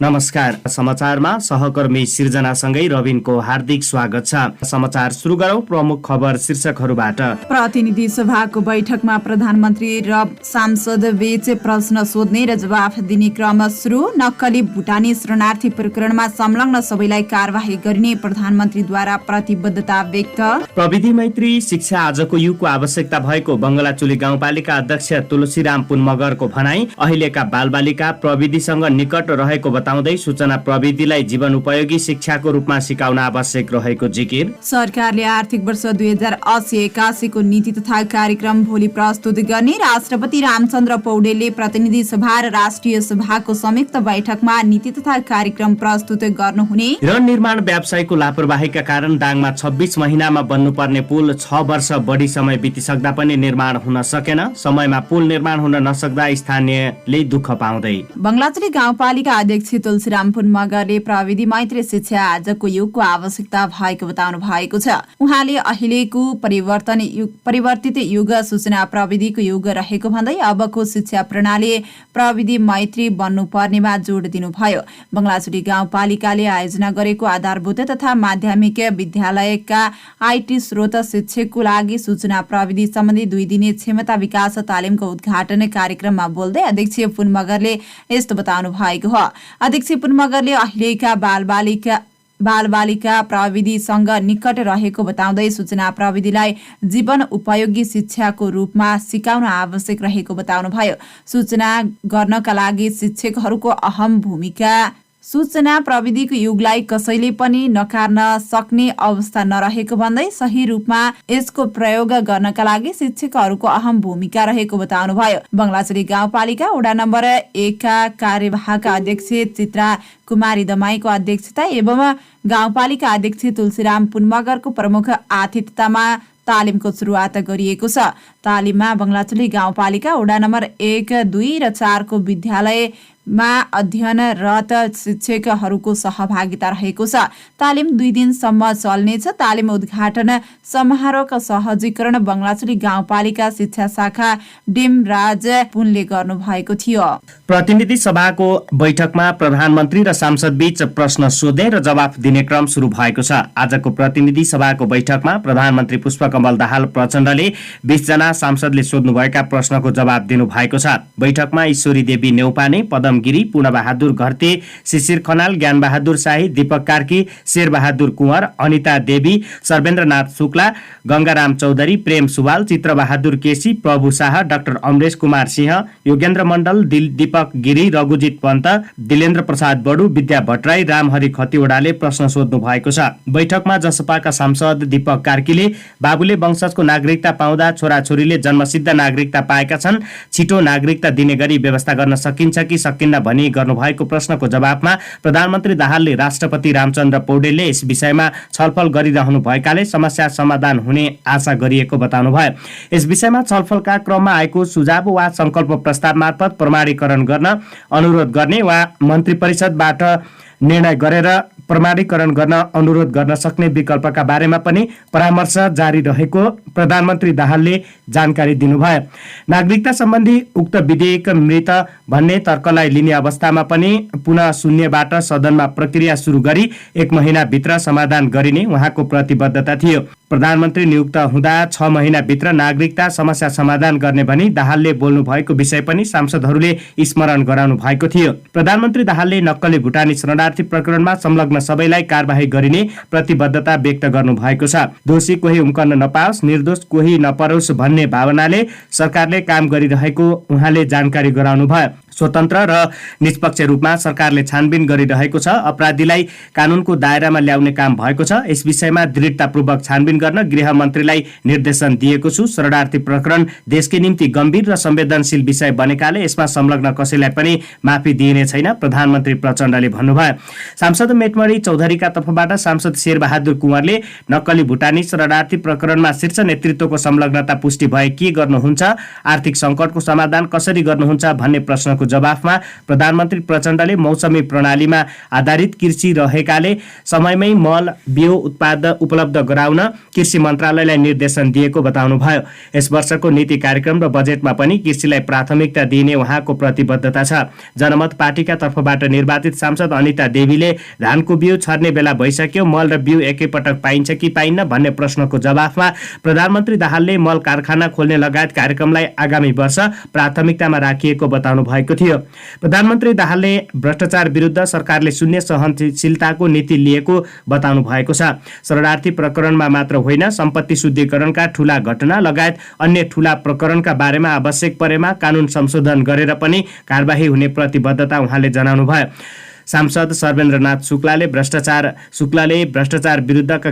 नमस्कार। समाचारमा सहकर्मी सिर्जनासँगै रविनको हार्दिक स्वागत छ। समाचार सुरु गरौं प्रमुख खबर शीर्षकहरूबाट। प्रतिनिधि सभाको बैठकमा प्रधानमन्त्री र सांसद बीच प्रश्न सोध्ने र जवाफ दिने क्रम सुरु। नक्कली भुटानी शरणार्थी प्रकरणमा संलग्न सबैलाई कारबाही गरिने प्रधानमन्त्रीद्वारा प्रतिबद्धता व्यक्त। प्रविधि मैत्री शिक्षा आजको युगको आवश्यकता भएको बंगलाचुली गाउँपालिका अध्यक्ष तुलसीराम पुन मगरको भनाई। अहिलेका बालबालिका प्रविधिसँग निकट रहेको बताउँदै सूचना प्रविधिलाई जीवन उपयोगी शिक्षाको रूपमा सिकाउन आवश्यक रहेको जिकिर। सरकारले आर्थिक वर्ष 2080-81 को नीति तथा कार्यक्रम भोलि प्रस्तुत गर्ने। राष्ट्रपति रामचन्द्र पौडेलले प्रतिनिधि सभा र राष्ट्रिय सभाको संयुक्त बैठकमा नीति तथा कार्यक्रम प्रस्तुत गर्नुहुने। र निर्माण व्यवसायको लापरवाहीका कारण दाङमा 26 महिनामा बन्नुपर्ने पुल 6 वर्ष बढी समय बितिसक्दा पनि निर्माण हुन सकेन। समयमा पुल निर्माण हुन नसक्दा स्थानीयले दुःख पाउँदै। बंगलाचुली गाउँपालिका अध्यक्ष तुलसीराम पुन मगरले प्रविधि मैत्री शिक्षा आजको युगको आवश्यकता भएको बताउनु भएको छ। उहाँले अहिलेको परिवर्तित युग सूचना प्रविधिको युग रहेको भन्दै अबको शिक्षा प्रणाली प्रविधि मैत्री बन्नुपर्नेमा जोड दिनुभयो। बंगलाचुली गाउँपालिकाले आयोजना गरेको आधारभूत तथा माध्यमिक विद्यालयका आईटी स्रोत शिक्षकको लागि सूचना प्रविधि सम्बन्धी 2 दिने क्षमता विकास तालिमको उद्घाटन कार्यक्रममा बोल्दै अध्यक्ष पुन मगरले यस्तो बताउनु भएको हो। अध्यक्ष पुन मगरले अहिलेका बालबालिका प्रविधिसँग निकट रहेको बताउँदै सूचना प्रविधिलाई जीवन उपयोगी शिक्षाको रूपमा सिकाउन आवश्यक रहेको बताउनुभयो। सूचना गर्नका लागि शिक्षकहरूको अहम भूमिका। सूचना प्रविधिको युगलाई कसैले पनि नकार्न सक्ने अवस्था नरहेको भन्दै सही रूपमा यसको प्रयोग गर्नका लागि शिक्षकहरूको अहम भूमिका रहेको बताउनुभयो। बंगलाचुली गाउँपालिका वडा नम्बर 1 का कार्यवाहक अध्यक्ष चित्रा कुमारी दमाईको अध्यक्षता एवं गाउँपालिका अध्यक्ष तुलसीराम पुन मगरको प्रमुख आतिथ्यतामा तालिमको सुरुवात गरिएको छ। तालिममा बंगलाचुली गाउँपालिका वडा नम्बर 1, 2 र 4 को विद्यालयमा अध्ययनरत शिक्षकहरूको सहभागिता रहेको छ। तालिम 2 दिनसम्म चल्नेछ। तालिम उद्घाटन समारोहको सहजीकरण बंगलाचुली गाउँपालिका शिक्षा शाखा डिमराज पुनले गर्नुभएको थियो। प्रतिनिधि सभाको बैठकमा प्रधानमन्त्री र सांसद बीच प्रश्न सोध्ने र जवाफ दिने क्रम सुरु भएको छ। आजको प्रतिनिधि सभाको बैठकमा प्रधानमन्त्री पुष्पकमल दाहाल प्रचण्डले 20 जना सांसदले सोध्नुभएका प्रश्नको जवाब दिनु भएको छ। बैठकमा ईश्वरी देवी नेउपाने, पदम गिरी, पूर्णबहादुर घरते, शिशिर खनाल, ज्ञानबहादुर शाही, दीपक कार्की, शेरबहादुर कुँवर, अनिता देवी, सर्वेन्द्रनाथ शुक्ला, गंगाराम चौधरी, प्रेम सुवाल, चित्रबहादुर केसी, प्रभु शाह, डाक्टर अमरेश कुमार सिंह, योगेन्द्र मण्डल, दीपक गिरी, रघुजित पन्त, दिलेन्द्र प्रसाद बडु, विद्या भट्टराई, रामहरि खतिवडाले प्रश्न सोध्नु भएको छ। बैठकमा जसपाका सांसद दीपक कार्कीले बाबुले वंशजको नागरिकता पाउँदा छोराछोरीले जन्मसिद्ध नागरिकता पाएका छन्, छिटो नागरिकता दिने गरी व्यवस्था गर्न सकिन्छ कि सकिन्न भनी गर्नुभएको प्रश्नको जवाफमा प्रधानमन्त्री दाहालले राष्ट्रपति रामचन्द्र पौडेलले यस विषयमा छलफल गरिरहनु भएकाले समस्या समाधान हुने आशा गरिएको बताउनुभयो। यस विषयमा छलफलका क्रममा आएको सुझाव वा संकल्प प्रस्ताव मार्फत प्रमाणीकरण गर्न अनुरोध गर्ने वा मन्त्री परिषदबाट निर्णय गरेर प्रमाणीकरण गर्न अनुरोध गर्न सक्ने विकल्पका बारेमा पनि परामर्श जारी रहेको प्रधानमन्त्री दाहालले जानकारी दिनुभयो। नागरिकता सम्बन्धी उक्त विधेयक मृत भन्ने तर्कलाई लिने अवस्थामा पनि पुनः शून्यबाट सदनमा प्रक्रिया सुरु गरी 1 महिनाभित्र समाधान गरिने उहाँको प्रतिबद्धता थियो। प्रधानमन्त्री नियुक्त हुँदा 6 महिनाभित्र नागरिकता समस्या समाधान गर्ने भनी दाहालले बोल्नु भएको विषय पनि सांसदहरूले स्मरण गराउनु भएको थियो। प्रधानमन्त्री दाहालले नक्कली भुटानी शरणार्थी प्रकरणमा संलग्न सबैलाई कारबाही गरिने प्रतिबद्धता व्यक्त गर्नु भएको छ। दोषी कोही उम्कन नपाओस्, निर्दोष कोही नपरोस् भन्ने भावनाले सरकारले काम गरिरहेको उहाँले जानकारी गराउनु भयो। स्वतन्त्र र निष्पक्ष रूपमा सरकारले छानबिन गरिरहेको छ। अपराधीलाई कानूनको दायरामा ल्याउने काम भएको छ। यस विषयमा दृढतापूर्वक छानबिन गर्न गृह मन्त्रीलाई निर्देशन दिएको छु। शरणार्थी प्रकरण देशकै निम्ति गम्भीर र संवेदनशील विषय बनेकाले यसमा संलग्न कसैलाई पनि माफी दिइने छैन, प्रधानमन्त्री प्रचण्डले भन्नुभयो। सांसद मेटमणि चौधरीका तर्फबाट सांसद शेरबहादुर कुँवरले नक्कली भुटानी शरणार्थी प्रकरणमा शीर्ष नेतृत्वको संलग्नता पुष्टि भए के गर्नुहुन्छ, आर्थिक संकटको समाधान कसरी गर्नुहुन्छ भन्ने प्रश्नको जवाफमा प्रधानमन्त्री प्रचण्डले मौसमी प्रणालीमा आधारित कृषि रहेकाले समयमै मल बिउ उपलब्ध गराउन कृषि मन्त्रालयलाई निर्देशन दिएको बताउनुभयो। यस वर्षको नीति कार्यक्रम र बजेटमा पनि कृषिलाई प्राथमिकता दिइने उहाँको प्रतिबद्धता छ। जनमत पार्टीका तर्फबाट निर्वाचित सांसद अनिता देवीले धानको बिउ छर्ने बेला भइसक्यो, मल र बिउ एकैपटक पाइन्छ कि पाइन्न भन्ने प्रश्नको जवाफमा प्रधानमन्त्री दाहालले मल कारखाना खोल्ने लगायत कार्यक्रमलाई आगामी वर्ष प्राथमिकतामा राखिएको बताउनु भएको थियो। प्रधानमन्त्री दाहालले भ्रष्टाचार विरुद्ध सरकारले शून्य सहनशीलताको नीति लिएको बताउनु भएको छ। शरणार्थी प्रकरणमा मात्र होइन, सम्पत्ति शुद्धिकरणका ठूला घटना लगायत अन्य ठूला प्रकरणका बारेमा आवश्यक परेमा कानून संशोधन गरेर पनि कारबाही हुने प्रतिबद्धता उहाँले जनाउनुभयो। सांसद सर्वेन्द्रनाथ शुक्लाले भ्रष्टाचार विरुद्धका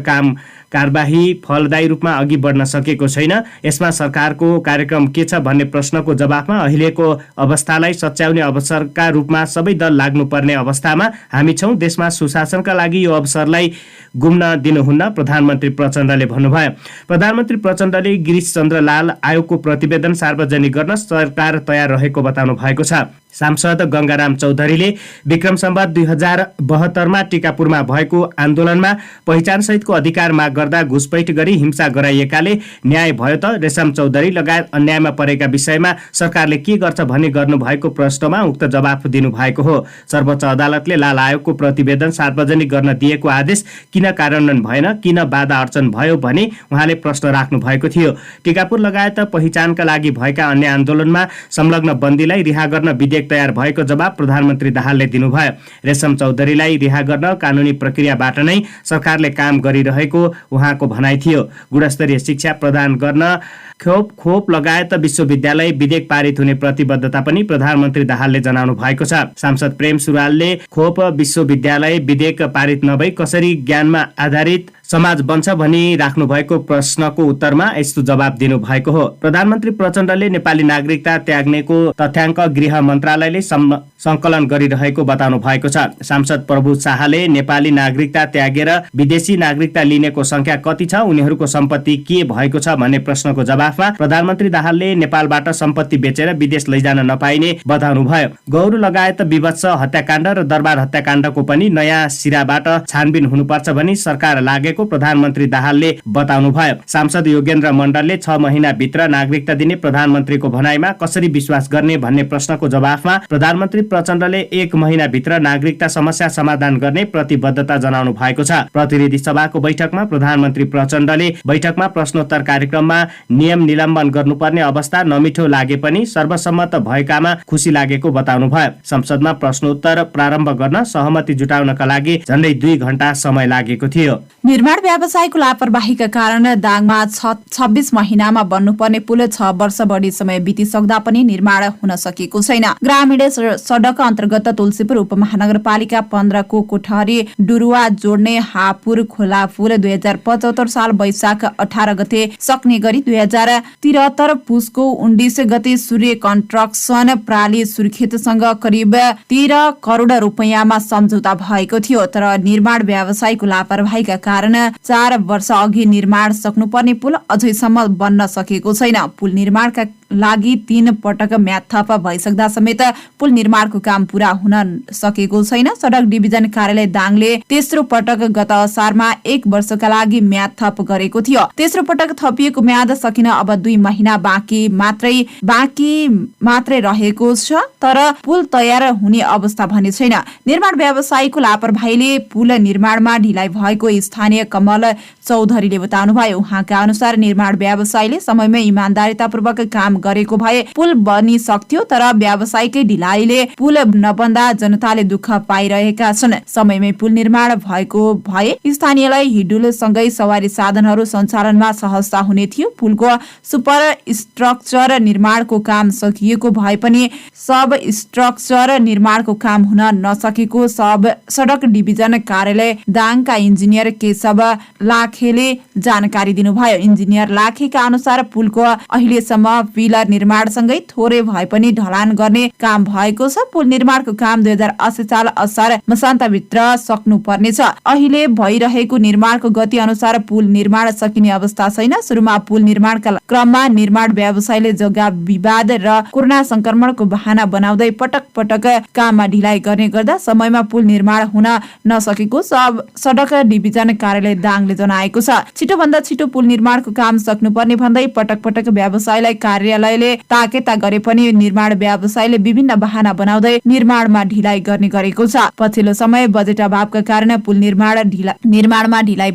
कारबाही फलदायी रूपमा अघि बढ्न सकेको छैन, यसमा सरकारको कार्यक्रम के छ भन्ने प्रश्नको जवाफमा अहिलेको अवस्थालाई सच्याउने अवसरका रूपमा सबै दल लाग्नुपर्ने अवस्थामा हामी छौँ, देशमा सुशासनका लागि यो अवसरलाई गुम्न दिनुहुन्न, प्रधानमन्त्री प्रचण्डले भन्नुभयो। प्रधानमन्त्री प्रचण्डले गिरीश चन्द्र लाल आयोगको प्रतिवेदन सार्वजनिक गर्न सरकार तयार रहेको बताउनु भएको छ। सांसद गंगाराम चौधरीले विक्रम सम्वत 2072मा टिकापुरमा भएको आन्दोलनमा पहिचानसहितको अधिकार माग गर्दा घुसपैठ गरी हिंसा गराइएकाले न्याय भयो त? रेशम चौधरी लगायत अन्यायमा परेका विषयमा सरकारले के गर्छ भनी गर्नुभएको प्रश्नमा उक्त जवाफ दिनुभएको हो। सर्वोच्च अदालतले लाल आयोगको प्रतिवेदन सार्वजनिक गर्न दिएको आदेश किन कार्यान्वयन भएन, किन बाधा अर्चन भयो भनी उहाँले प्रश्न राख्नु भएको थियो। टिकापुर लगायत पहिचानका लागि भएका अन्य आन्दोलनमा संलग्न बन्दीलाई रिहा गर्न विधेयक तयार भएको जवाब प्रधानमन्त्री दाहालले दिनुभयो। रेशम चौधरीलाई रिहा गर्न कानूनी प्रक्रियाबाट नै सरकारले काम गरिरहेको उहाँको भनाइ थियो। गुणस्तरीय शिक्षा प्रदान गर्न खोप लगायत विश्वविद्यालय विधेयक पारित हुने प्रतिबद्धता पनि प्रधानमन्त्री दाहालले जनाउनु भएको छ। सांसद प्रेम सुरुवालले खोप विश्वविद्यालय विधेयक पारित नभई कसरी ज्ञानमा आधारित समाज बन्छ भनी राख्नु भएको प्रश्नको उत्तरमा यस्तो जवाब दिनु भएको हो। प्रधानमन्त्री प्रचण्डले नेपाली नागरिकता त्याग्नेको तथ्याङ्क गृह मन्त्रालयले संकलन गरिरहेको बताउनु भएको छ। सांसद प्रभु शाहले नेपाली नागरिकता त्यागेर विदेशी नागरिकता लिनेको संख्या कति छ, उनीहरूको सम्पत्ति के भएको छ भन्ने प्रश्नको जवाफमा प्रधानमन्त्री दाहालले नेपालबाट सम्पत्ति बेचेर विदेश लैजान नपाइने बताउनुभयो। गौर लगायत विभत्स हत्याकाण्ड र दरबार हत्याकाण्डको पनि नयाँ सिराबाट छानबिन हुनुपर्छ भनी सरकार लागेको प्रधानमन्त्री दाहालले बताउनुभयो। सांसद योगेन्द्र मण्डलले 6 महिनाभित्र नागरिकता दिने प्रधानमन्त्रीको भनाइमा कसरी विश्वास गर्ने भन्ने प्रश्नको जवाफमा प्रधानमन्त्री प्रचण्डले 1 महिनाभित्र नागरिकता समस्या समाधान गर्ने प्रतिबद्धता जनाउनु भएको छ। प्रतिनिधि सभाको बैठकमा प्रधानमन्त्री प्रचण्डले बैठकमा प्रश्नोत्तर कार्यक्रममा नियम निलम्बन गर्नुपर्ने अवस्था नमिठो लागे पनि सर्वसम्मत भएकामा खुसी लागेको बताउनुभयो। संसदमा प्रश्नोत्तर प्रारम्भ गर्न सहमति जुटाउनका लागि झन्डै 2 घण्टा समय लागेको थियो। निर्माण व्यवसायको लापरवाहीका कारण दाङमा 26 महिनामा बन्नुपर्ने पुल 6 वर्ष बढी समय बितिसक्दा पनि निर्माण हुन सकेको छैन। ग्रामीण सडक अन्तर्गत तुलसीपुर उपमहानगरपालिका 15 को कोठरी डुरुवा जोड्ने हापुर खोला पुल 2075 साल वैशाख 18 गते सक्ने गरी 2073 पुसको 19 गते सूर्य कन्स्ट्रक्सन प्राली सुर्खेतसँग करिब 13 करोड रुपैयाँमा सम्झौता भएको थियो। तर निर्माण व्यवसायको लापरवाहीका कारण 4 वर्ष अघि निर्माण सक्नुपर्ने पुल अझैसम्म बन्न सकेको छैन। पुल निर्माणका लागि 3 पटक म्याद थप भइसक्दा समेत पुल निर्माणको काम पूरा हुन सकेको छैन। सडक डिभिजन कार्यालय दाङले तेस्रो पटक गत असारमा 1 वर्षका लागि म्याद थप गरेको थियो। तेस्रो पटक थपिएको म्याद सकिन अब 2 महिना बाँकी मात्रै रहेको छ, तर पुल तयार हुने अवस्था भने छैन। निर्माण व्यवसायीको लापरवाहीले पुल निर्माणमा ढिलाइ भएको स्थानीय कमल चौधरीले बताउनुभयो। उहाँका अनुसार निर्माण व्यवसायीले समयमै इमानदारीतापूर्वक काम गरेको भए पुल बनिसक्थ्यो, तर व्यावसायिकै ढिलाइले पुल नबन्दा जनताले दुःख पाइरहेका छन्। समयमै पुल निर्माण भएको भए स्थानीयलाई हिडुलसँगै सवारी साधनहरू सञ्चालनमा सहजता हुने थियो। पुलको सुपर स्ट्रक्चर निर्माणको काम सकिएको भए पनि सब स्ट्रक्चर निर्माणको काम हुन नसकेको सडक डिभिजन कार्यालय दाङका इन्जिनियर केशव लाखेले जानकारी दिनुभयो। इन्जिनियर लाखेका अनुसार पुलको अहिलेसम्म पिलर निर्माणसँगै थोरै भए पनि ढलान गर्ने काम भएको छ। पुल निर्माणको काम 2080 साल असार मसान्तभित्र सक्नुपर्नेछ। अहिले भइरहेको निर्माणको गति अनुसार पुल निर्माण सकिने अवस्था छैन। सुरुमा पुल निर्माणका क्रममा निर्माण व्यवसायले जग्गा विवाद र कोरोना संक्रमणको बहाना बनाउँदै पटक पटक काममा ढिलाइ गर्ने गर्दा समयमा पुल निर्माण हुन नसकेको सडक डिभिजन कार्यालय दाङले जनाएको छ। छिटोभन्दा छिटो पुल निर्माणको काम सक्नुपर्ने भन्दै पटक पटक व्यवसायलाई कार्यालयले ताकेता गरे पनि निर्माण व्यवसायले विभिन्न बहाना बनाउँदै निर्माणमा ढिलाइ गर्ने गरेको छ। पछिल्लो समय बजेट अभावका कारण पुल निर्माणमा ढिलाइ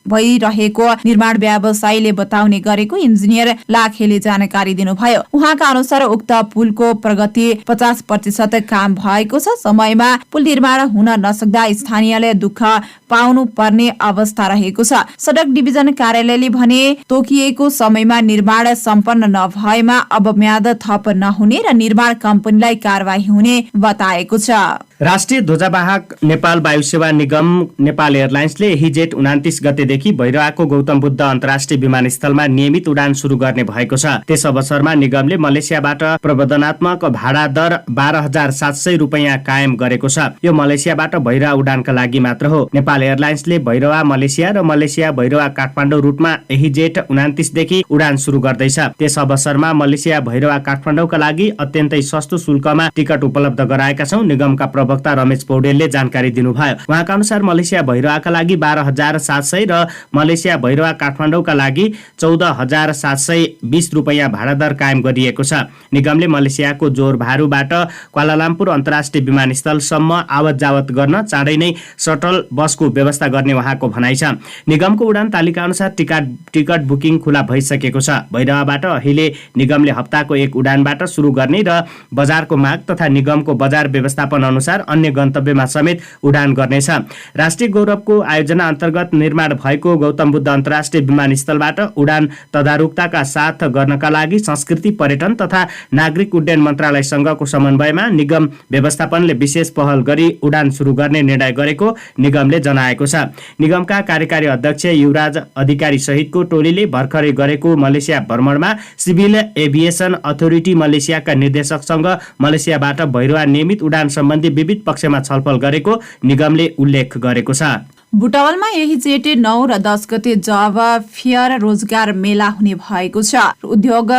भइरहेको निर्माण व्यवसायीले बताउने गरेको इन्जिनियर लाखेले जानकारी दिनुभयो। उहाँका अनुसार उक्त पुलको प्रगति 50% काम भएको छ। समयमा पुल निर्माण हुन नसक्दा स्थानीयले दुःख पाउनु पर्ने अवस्था रहेको छ। सडक डिभिजन कार्यालयले भने तोकिएको समयमा निर्माण सम्पन्न नभएमा अब म्याद थप नहुने र निर्माण कम्पनीलाई कारवाही हुने बताएको छ। राष्ट्रिय ध्वजावाहक नेपाल वायुसेवा निगम नेपाल एयरलाइन्सले हिजेट 29 गतेदेखि भैरवाको गौतम बुद्ध अन्तर्राष्ट्रिय विमानस्थलमा नियमित उडान सुरु गर्ने भएको छ। त्यस अवसरमा निगमले मलेसियाबाट प्रवर्धनात्मक भाडा दर 12,700 रुपैयाँ कायम गरेको छ। यो मलेसियाबाट भैरवा उडानका लागि मात्र हो। नेपाल एयरलाइन्सले भैरवा मलेसिया र मलेसिया भैरवा काठमाडौँ रुटमा हिजेट 29 देखि उडान सुरु गर्दैछ। त्यस अवसरमा मलेसिया भैरवा काठमाडौँका लागि अत्यन्तै सस्तो शुल्कमा टिकट उपलब्ध गराएका छौं। निगमका प्रवक्ता रमेश पौडेलले जानकारी दिनुभयो। उहाँका अनुसार मलेसिया भैरवाका लागि 12,700 र मलेसिया भैरवा काठमाडौँका लागि 14,720 रुपैयाँ भाडा दर कायम गरिएको छ। निगमले मलेसियाको जोरभारुबाट क्वालालम्पुर अन्तर्राष्ट्रिय विमानस्थलसम्म आवत जावत गर्न चाँडै नै शटल बसको व्यवस्था गर्ने उहाँको भनाइ छ। निगमको उडान तालिका अनुसार टिकट बुकिङ खुला भइसकेको छ। भैरवाबाट अहिले निगमले हप्ताको एक उडानबाट सुरु गर्ने र बजारको माग तथा निगमको बजार व्यवस्थापन अनुसार अन्य गन्तव्यमा समेत उडान गर्नेछ। राष्ट्रिय गौरवको आयोजना अन्तर्गत निर्माण भएको गौतम बुद्ध अन्तर्राष्ट्रिय विमानस्थलबाट उडान तदारुकताका साथ गर्नका लागि संस्कृति पर्यटन तथा नागरिक उड्डयन मन्त्रालयसँगको समन्वयमा निगम व्यवस्थापनले विशेष पहल गरी उडान सुरु गर्ने निर्णय गरेको निगमले जनाएको छ। निगमका कार्यकारी अध्यक्ष युवराज अधिकारी सहितको टोलीले भर्खरै गरेको मलेसिया भ्रमणमा सिभिल एभिएसन अथोरिटी मलेसियाका निर्देशकसँग मलेसियाबाट भैरवा नियमित उडान सम्बन्धी विविध पक्षमा छलफल गरेको निगमले उल्लेख गरेको छ। बुटवलमा यही जेठ 9 र 10 गते जब फेयर रोजगार मेला हुने भएको छ। उद्योग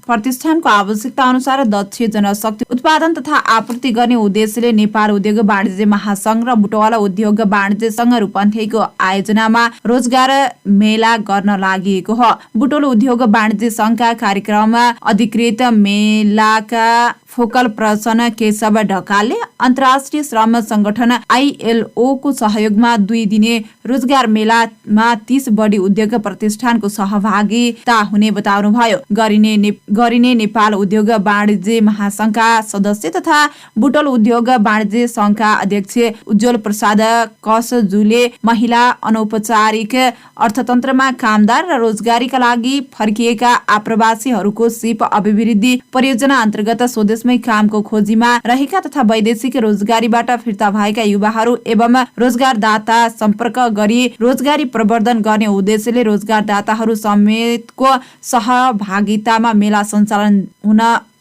प्रतिष्ठानको आवश्यकता अनुसार दक्ष जनशक्ति उत्पादन तथा आपूर्ति गर्ने उद्देश्यले नेपाल उद्योग वाणिज्य महासंघ र बुटवल उद्योग वाणिज्य संघ रूपन्देहीको आयोजनामा रोजगार मेला गर्न लागि हो। बुटवल उद्योग वाणिज्य संघका कार्यक्रममा अधिकृत मेलाका फोकल पर्सन केशव ढकालले अन्तर्राष्ट्रिय श्रम संगठन ILO को सहयोगमा 2 दिने रोजगार मेलामा 30 बढी उद्योग प्रतिष्ठानको सहभागिता हुने बताउनुभयो। गरिने नेपाल उद्योग वाणिज्य महासंघका सदस्य तथा बुटवल उद्योग वाणिज्य संघका अध्यक्ष उज्जवल प्रसाद कसजुले महिला अनौपचारिक अर्थतन्त्रमा कामदार र रोजगारीका लागि फर्किएका आप्रवासीहरूको सिप अभिवृद्धि परियोजना अन्तर्गत स्वदेशमै कामको खोजीमा रहेका तथा वैदेशिक रोजगारीबाट फिर्ता भएका युवाहरू एवं रोजगारदाता सम्पर्क गरी रोजगारी प्रवर्धन गर्ने उद्देश्यले रोजगारदाताहरू समेतको सहभागितामा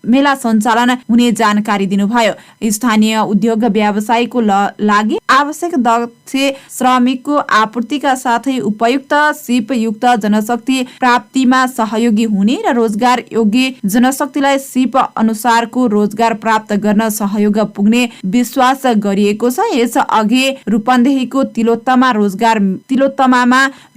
मेला सञ्चालन हुने जानकारी दिनुभयो। स्थानीय उद्योग व्यवसायको लागि आवश्यक दक्ष श्रमिकको आपूर्तिका साथै उपयुक्त सिपयुक्त जनशक्ति प्राप्तिमा सहयोगी हुने र रोजगार योग्य जनशक्तिलाई सिप अनुसारको रोजगार प्राप्त गर्न सहयोग पुग्ने विश्वास गरिएको छ। यसअघि रूपन्देहीको तिलोत्तमामा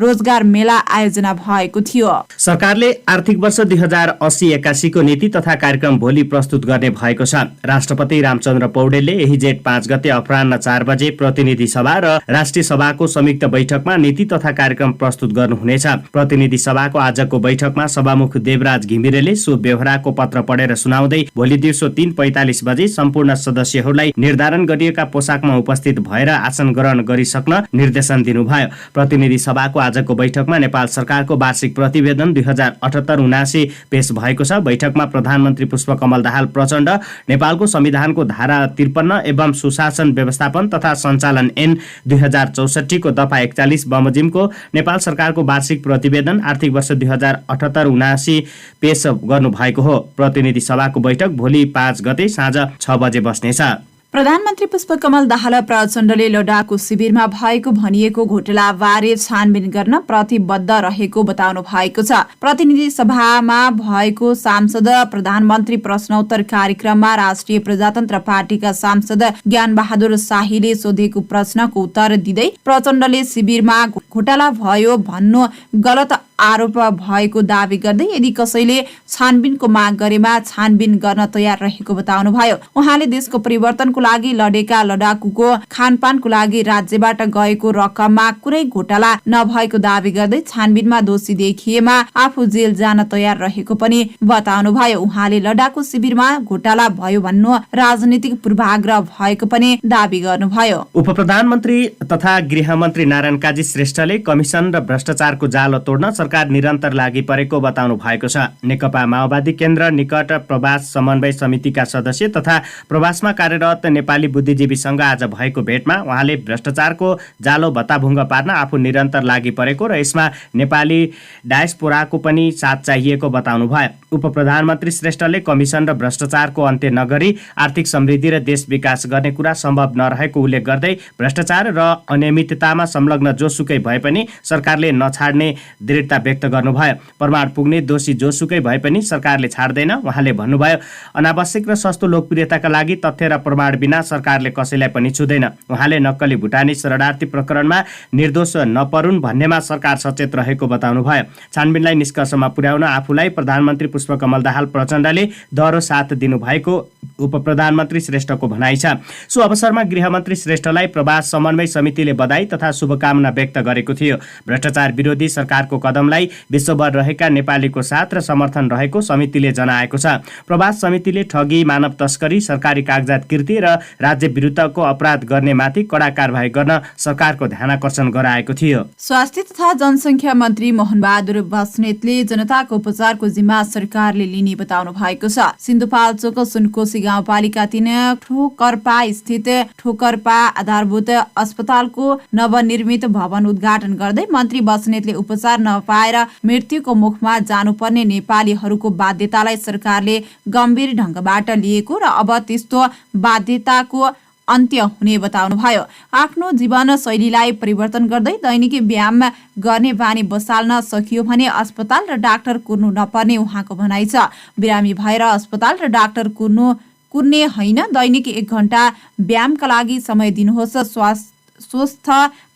रोजगार मेला आयोजना भएको थियो। सरकारले आर्थिक वर्ष 2080-81 को नीति तथा कार्यक्रम भोलि प्रस्तुत गर्ने भएको छ। राष्ट्रपति रामचन्द्र पौडेलले यही जेठ 5 गते अपराह्न 4 बजे प्रतिनिधि सभा र राष्ट्रिय सभाको संयुक्त बैठकमा नीति तथा कार्यक्रम प्रस्तुत गर्नुहुनेछ। प्रतिनिधि सभाको आजको बैठकमा सभामुख देवराज घिमिरेले सो व्यवहारको पत्र पढेर सुनाउँदै भोलि दिउँसो 3:45 बजे सम्पूर्ण सदस्यहरूलाई निर्धारण गरिएका पोसाकमा उपस्थित भएर आसन ग्रहण गरिसक्न निर्देशन दिनुभयो। प्रतिनिधि सभाको आजको बैठकमा नेपाल सरकारको वार्षिक प्रतिवेदन 2078-79 पेश भएको छ। बैठकमा प्रधानमन्त्री पुष्पकमल दाहाल प्रचण्ड नेपालको संविधानको धारा 53 एवं सुशासन व्यवस्थापन तथा सञ्चालन ऐन 2064 को दफा 41 बमोजिमको नेपाल सरकारको वार्षिक प्रतिवेदन आर्थिक वर्ष 2078-79 पेश गर्नुभएको हो। प्रतिनिधि सभाको बैठक भोलि 5 गते साँझ 6 बजे बस्नेछ। प्रधानमन्त्री पुष्पकमल दाहाल प्रचण्डले लडाकु शिविरमा भएको भनिएको घोटालाबारे छानबिन गर्न प्रतिबद्ध रहेको बताउनु भएको छ। प्रतिनिधि सभामा भएको सांसद प्रधानमन्त्री प्रश्नोत्तर कार्यक्रममा राष्ट्रिय प्रजातन्त्र पार्टीका सांसद ज्ञानबहादुर शाहीले सोधेको प्रश्नको उत्तर दिँदै प्रचण्डले शिविरमा घोटाला भयो भन्नु गलत आरोप भएको दावी गर्दै यदि कसैले छानबिनको माग गरेमा छानबिन गर्न तयार रहेको बताउनुभयो। उहाँले देशको परिवर्तनको लागि लडेका लडाकुको खानपानको लागि राज्यबाट गएको रकममा कुनै घोटाला नभएको दावी गर्दै छानबिनमा दोषी देखिएमा आफू जेल जान तयार रहेको पनि बताउनुभयो। उहाँले लडाकु शिविरमा घोटाला भयो भन्नु राजनीतिक पूर्वाग्रह भएको पनि दावी गर्नुभयो। उपप्रधानमन्त्री तथा गृहमन्त्री नारायण काजी श्रेष्ठले कमिसन र भ्रष्टाचारको जाल तोड्न सरकार निरन्तर लागि परेको बताउनु भएको छ। नेकपा माओवादी केन्द्र निकट प्रवास समन्वय समितिका सदस्य तथा प्रवासमा कार्यरत नेपाली बुद्धिजीवीसँग आज भएको भेटमा उहाँले भ्रष्टाचारको जालो भत्ताभुङ्ग पार्न आफू निरन्तर लागि परेको र यसमा नेपाली डायस्पोराको पनि साथ चाहिएको बताउनुभयो। उपप्रधानमन्त्री श्रेष्ठले कमिसन र भ्रष्टाचारको अन्त्य नगरी आर्थिक समृद्धि र देश विकास गर्ने कुरा सम्भव नरहेको उल्लेख गर्दै भ्रष्टाचार र अनियमिततामा संलग्न जोसुकै भए पनि सरकारले नछाड्ने दृढता व्यक्त गर्नुभयो। प्रमाण पुग्ने दोषी जोसुकै भए पनि सरकारले छाड्दैन। उहाँले भन्नुभयो, अनावश्यक र सस्तो लोकप्रियताका लागि तथ्य र प्रमाण बिना सरकारले कसैलाई पनि छुँदैन। उहाँले नक्कली भुटानी शरणार्थी प्रकरणमा निर्दोष नपरुन् भन्नेमा सरकार सचेत रहेको बताउनुभयो। छानबिनलाई निष्कर्षमा पुर्याउन आफूलाई प्रधानमन्त्री पुष्पकमल दाहाल प्रचण्डले दह्रो साथ दिनुभएको उपप्रधानमन्त्री श्रेष्ठको भनाइ छ। सो अवसरमा गृहमन्त्री श्रेष्ठलाई प्रवास समन्वय समितिले बधाई तथा शुभकामना व्यक्त गरेको थियो। भ्रष्टाचार विरोधी सरकारको कदमलाई विश्वभर रहेका नेपालीको साथ र समर्थन रहेको समितिले जनाएको छ। प्रवास समितिले ठगी, मानव तस्करी, सरकारी कागजात कृति र राज्य विरुद्धको अपराध गर्नेमाथि कडा कारबाही गर्न सरकारको ध्यानाकर्षण गराएको थियो। स्वास्थ्य तथा जनसङ्ख्या मन्त्री मोहनबहादुर बस्नेतले जनताको उपचारको जिम्मा सरकारले लिने बताउनु भएको छ। सिन्धुपाल्चोक सुनकोशी गाउँपालिका 3 ठोकर्पा स्थित ठोकर्पा आधारभूत अस्पतालको नवनिर्मित भवन उद्घाटन गर्दै मन्त्री बस्नेतले उपचार नपाएर मृत्युको मुखमा जानुपर्ने नेपालीहरूको बाध्यतालाई सरकारले गम्भीर ढङ्गबाट लिएको र अब त्यस्तो बाध्यताको अन्त्य हुने बताउनुभयो। आफ्नो जीवन शैलीलाई परिवर्तन गर्दै दैनिक व्यायाम गर्ने बानी बसाल्न सकियो भने अस्पताल र डाक्टर कुर्नु नपर्ने उहाँको भनाइ छ। बिरामी भएर अस्पताल र डाक्टर कुर्ने होइन, दैनिक 1 घण्टा व्यायामका लागि समय दिनुहोस्।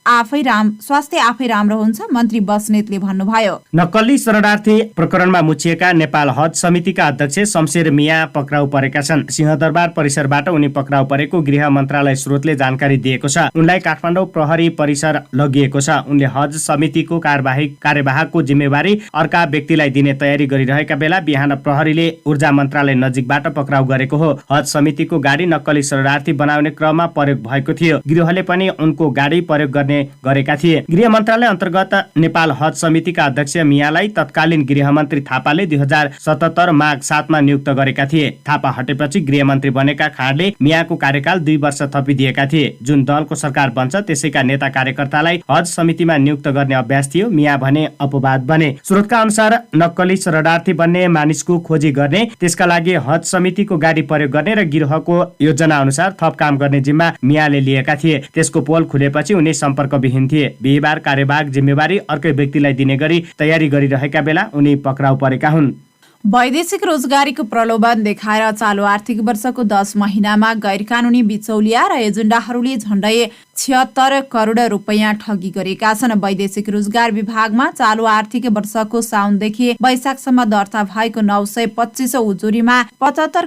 स्वास्थ्य आफै राम्रो हुन्छ, मन्त्री बस्नेतले भन्नुभयो। नक्कली शरणार्थी प्रकरणमा मुछिएका नेपाल हज समितिका अध्यक्ष शमशेर मिया पक्राउ परेका छन्। सिंहदरबार परिसरबाट उनी पक्राउ परेको गृह मन्त्रालय स्रोतले जानकारी दिएको छ। उनलाई काठमाडौँ प्रहरी परिसर लगिएको छ। उनले हज समितिको कार्यवाहकको जिम्मेवारी अर्का व्यक्तिलाई दिने तयारी गरिरहेका बेला बिहान प्रहरीले ऊर्जा मन्त्रालय नजिकबाट पक्राउ गरेको हो। हज समितिको गाडी नक्कली शरणार्थी बनाउने क्रममा प्रयोग भएको थियो। गृहले पनि उनको गाडी प्रयोग गर्ने गरेका थिए। गृह मन्त्रालय अन्तर्गत नेपाल हज समितिका अध्यक्ष मियालाई तत्कालीन गृहमन्त्री थापाले 2077 माघ 7 मा नियुक्त गरेका थिए। थापा हटेपछि गृहमन्त्री बनेका खाँडले मियाको कार्यकाल 2 वर्ष थपिदिएका थिए। जुन दलको सरकार बन्छ त्यसैका नेता कार्यकर्तालाई हज समितिमा नियुक्त गर्ने अभ्यास थियो। मिया भने अपवाद बने। स्रोतका अनुसार नक्कली शरणार्थी बन्ने मानिसको खोजी गर्ने, त्यसका लागि हज समितिको गाडी प्रयोग गर्ने र गिरोहको योजना अनुसार थप काम गर्ने जिम्मा मियाले लिएका थिए। त्यसको पोल खुलेपछि उनी सम्पर्कविहीन थिए। बिहीबार कार्यवाहक जिम्मेवारी अर्कै व्यक्तिलाई दिने गरी तयारी गरिरहेका बेला उनी पक्राउ परेका हुन्। वैदेशिक रोजगारीको प्रलोभन देखाएर चालु आर्थिक वर्षको 10 महिनामा गैरकानूनी बिचौलिया र एजेन्डाहरूले झण्डै 76 करोड रुपैयाँ ठगी गरेका छन्। वैदेशिक रोजगार विभागमा चालु आर्थिक वर्षको साउनदेखि वैशाखसम्म दर्ता भएको 925 उजुरीमा 75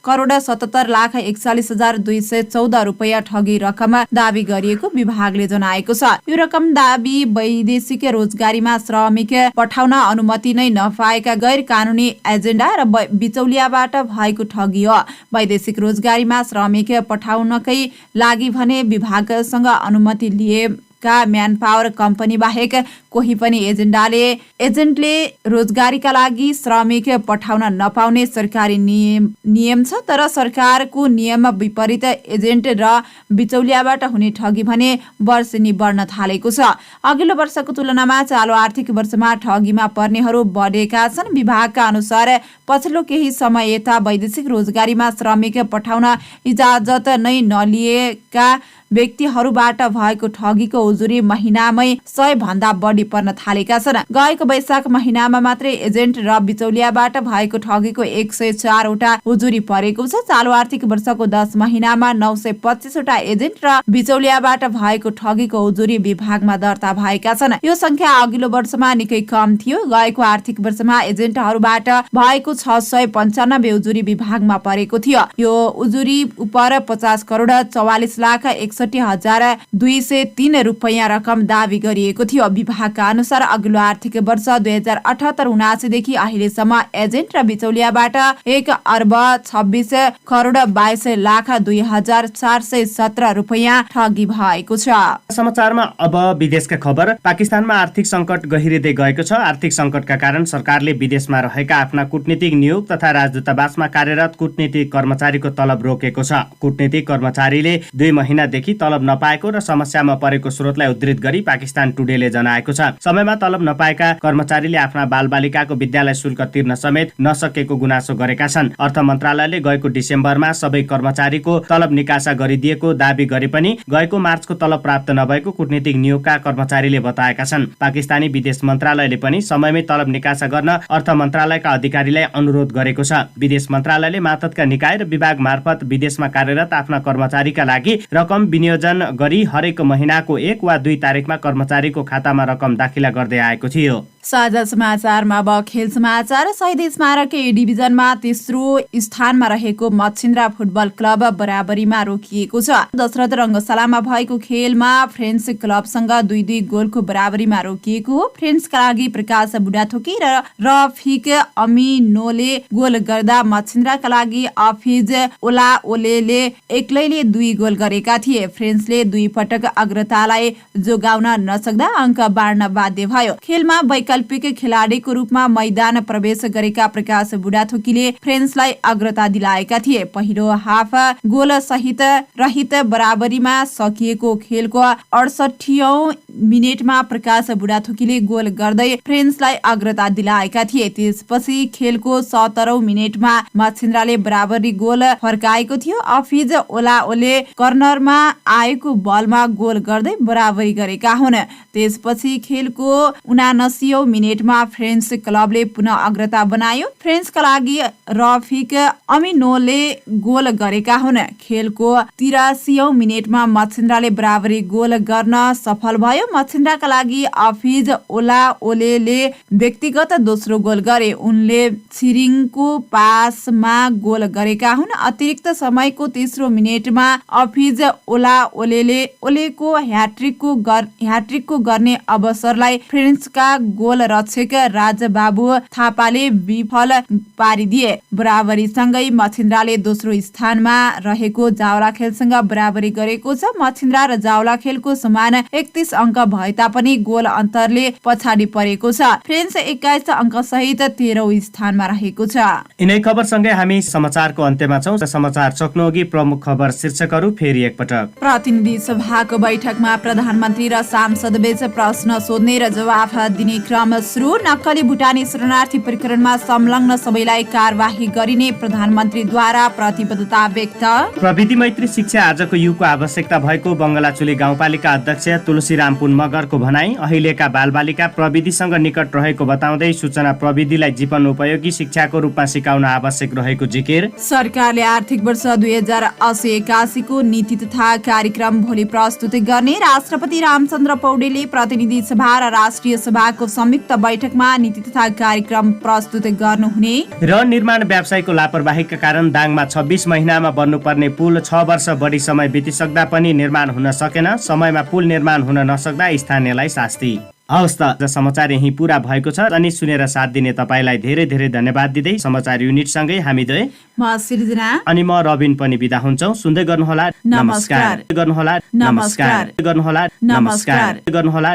करोड 77 लाख 41,214 रुपैयाँ ठगी रकम दावी गरिएको विभागले जनाएको छ। यो रकम दावी वैदेशिक रोजगारीमा श्रमिक पठाउन अनुमति नै नपाएका गैर कानूनी एजेन्डा र बिचौलियाबाट भएको ठगी हो। वैदेशिक रोजगारीमा श्रमिक पठाउनकै लागि भने विभागसँग अनुमति लिए का म्यान पावर कम्पनी बाहेक कोही पनि एजेन्टले रोजगारीका लागि श्रमिक पठाउन नपाउने सरकारी नियम छ। तर सरकारको नियम विपरीत एजेन्ट र बिचौलियाबाट हुने ठगी भने वर्षेनी बढ्न थालेको छ। अघिल्लो वर्षको तुलनामा चालु आर्थिक वर्षमा ठगीमा पर्नेहरू बढेका छन्। विभागका अनुसार पछिल्लो केही समय यता वैदेशिक रोजगारीमा श्रमिक पठाउन इजाजत नै नलिएका व्यक्तिहरूबाट भएको ठगीको उजुरी महिनामै 100 भन्दा बढी पर्न थालेका छन्। गएको वैशाख महिनामा मात्रै एजेन्ट र बिचौलियाबाट भएको ठगीको 104 वटा उजुरी परेको छ। चालु आर्थिक वर्षको 10 महिनामा 925 वटा एजेन्ट र बिचौलियाबाट भएको ठगीको उजुरी विभागमा दर्ता भएका छन्। यो संख्या अघिल्लो वर्षमा निकै कम थियो। गएको आर्थिक वर्षमा एजेन्टहरूबाट भएको 695 उजुरी विभागमा परेको थियो। यो उजुरी उपर 50 करोड 44 लाख 61,203 रुपैयाँ रकम दावी गरिएको थियो। विभागका अनुसार अघिल्लो आर्थिक वर्ष 2078-79 देखि अहिलेसम्म एजेन्ट र बिचौलियाबाट 1 अर्ब 26 करोड 22 लाख 2,417 रुपैयाँ ठगी भएको छ। समाचारमा अब विदेशका खबर। पाकिस्तानमा आर्थिक संकट गहिरिँदै गएको छ। आर्थिक संकटका कारण सरकारले विदेशमा रहेका आफ्ना कूटनीतिक नियोग तथा राजदूतावासमा कार्यरत कूटनीतिक कर्मचारीको तलब रोकेको छ। कूटनीतिक कर्मचारीले 2 महिनादेखि तलब नपाएको र समस्यामा परेको स्रोतलाई उद्धृत गरी पाकिस्तान टुडेले जनाएको छ। समयमा तलब नपाएका कर्मचारीले आफ्ना बालबालिकाको विद्यालय शुल्क तिर्न समेत नसकेको गुनासो गरेका छन्। अर्थ मन्त्रालयले गएको डिसेम्बरमा सबै कर्मचारीको तलब निकासा गरिदिएको दावी गरे पनि गएको मार्चको तलब प्राप्त नभएको कूटनीतिक नियोगका कर्मचारीले बताएका छन्। पाकिस्तानी विदेश मन्त्रालयले पनि समयमै तलब निकासा गर्न अर्थ मन्त्रालयका अधिकारीलाई अनुरोध गरेको छ। विदेश मन्त्रालयले मातहतका निकाय र विभाग मार्फत विदेशमा कार्यरत आफ्ना कर्मचारीका लागि रकम विनियोजन गरी हरेक महिनाको 1 वा 2 तारिकमा कर्मचारीको खातामा रकम दाखिला गर्दै आएको थियो। साझा समाचारमा अब खेल समाचार। शहीद स्मारक ए डिभिजनमा तेस्रो स्थानमा रहेको मच्छिन्द्रा फुटबल क्लब बराबरीमा रोकिएको छ। दशरथ रङ्गशालामा भएको खेलमा फ्रेन्च क्लबसँग 2-2 गोलको बराबरीमा रोकिएको हो। फ्रेन्चका लागि प्रकाश बुढाथोकी र रफिक अमिनोले गोल गर्दा मच्छिन्द्राका लागि अफिज ओलाओलेले एक्लैले 2 गोल गरेका थिए। फ्रेन्चले 2 पटक अग्रतालाई जोगाउन नसक्दा अङ्क बाँड्न बाध्य भयो। खेलमा वैकल्पिक खेलाडीको रूपमा मैदान प्रवेश गरेका प्रकाश बुढाथोकीले फ्रेन्चलाई अग्रता दिलाएका थिए। पहिलो हाफ गोल सहित रहित बराबरीमा सकिएको खेलको 68औं मिनेटमा प्रकाश बुढाथोकीले गोल गर्दै फ्रेन्चलाई अग्रता दिलाएका थिए। त्यसपछि खेलको 70औं मिनेटमा मच्छिन्द्राले बराबरी गोल फर्काएको थियो। अफिज ओलाओले कर्नरमा आएको बलमा गोल गर्दै बराबरी गरेका हुन्। त्यसपछि खेलको 79औं मिनेटमा फ्रेन्च क्लबले पुनः अग्रता बनायो। फ्रेन्चका लागि रफिक अमिनोले गोल गरेका हुन्। खेलको 83औं मिनेटमा मच्छिन्द्राले बराबरी गोल गर्न सफल भयो। मच्छिन्द्राका लागि अफिज ओलाओलेले व्यक्तिगत दोस्रो गोल गरे। उनले छिरिङको पासमा गोल गरेका हुन्। अतिरिक्त समयको तेस्रो मिनेटमा अफिज ओलेको ह्याट्रिकको गर्ने अवसरलाई फ्रेन्चका गोल रक्षक राजबाबु थापाले विफल पारिदिए। बराबरीसँगै मच्छिन्द्राले दोस्रो स्थानमा रहेको जावला खेलसँग बराबरी गरेको छ। मच्छिन्द्रा र जावला खेलको समान 31 अङ्क भए तापनि गोल अन्तरले पछाडि परेको छ। फ्रेन्च 21 अङ्क सहित 13औं स्थानमा रहेको छ। यिनै खबरसँगै हामी समाचारको अन्त्यमा छौं। समाचार सक्नुअघि प्रमुख खबर शीर्षकहरू फेरि एकपटक। प्रतिनिधि सभाको बैठकमा प्रधानमन्त्री र सांसद बीच प्रश्न सोध्ने र जवाफ दिने क्रम सुरु। नक्कली भुटानी शरणार्थी प्रकरणमा संलग्न सबैलाई कारबाही गरिने प्रधानमन्त्रीद्वारा प्रतिबद्धता व्यक्त। प्रविधि मैत्री शिक्षा आजको युगको आवश्यकता भएको बङ्गलाचुली गाउँपालिका अध्यक्ष तुलसीराम पुन मगरको भनाई। अहिलेका बालबालिका प्रविधिसँग निकट रहेको बताउँदै सूचना प्रविधिलाई जीवन उपयोगी शिक्षाको रूपमा सिकाउन आवश्यक रहेको जिकिर। सरकारले आर्थिक वर्ष 2080-81 को नीति तथा कार्यक्रम भोलि प्रस्तुत गर्ने। राष्ट्रपति रामचन्द्र पौडेलले प्रतिनिधि सभा र राष्ट्रिय सभाको संयुक्त बैठकमा नीति तथा कार्यक्रम प्रस्तुत गर्नुहुने। र निर्माण व्यवसायको लापरवाहीका कारण दाङमा 26 महिनामा बन्नुपर्ने पुल 6 वर्ष बढी समय बितिसक्दा पनि निर्माण हुन सकेन। समयमा पुल निर्माण हुन नसक्दा स्थानीयलाई शास्ति। हवस् त समाचार यही पूरा भएको छ। अनि सुनेर साथ दिने तपाईँलाई धेरै धेरै धन्यवाद दिँदै समाचार युनिटसँगै हामी दुवै म सिर्जना अनि म रबिन पनि बिदा हुन्छौँ। सुन्दै गर्नुहोला नमस्कार, गर्नुहोला नमस्कार, गर्नुहोला नमस्कार, गर्नुहोला।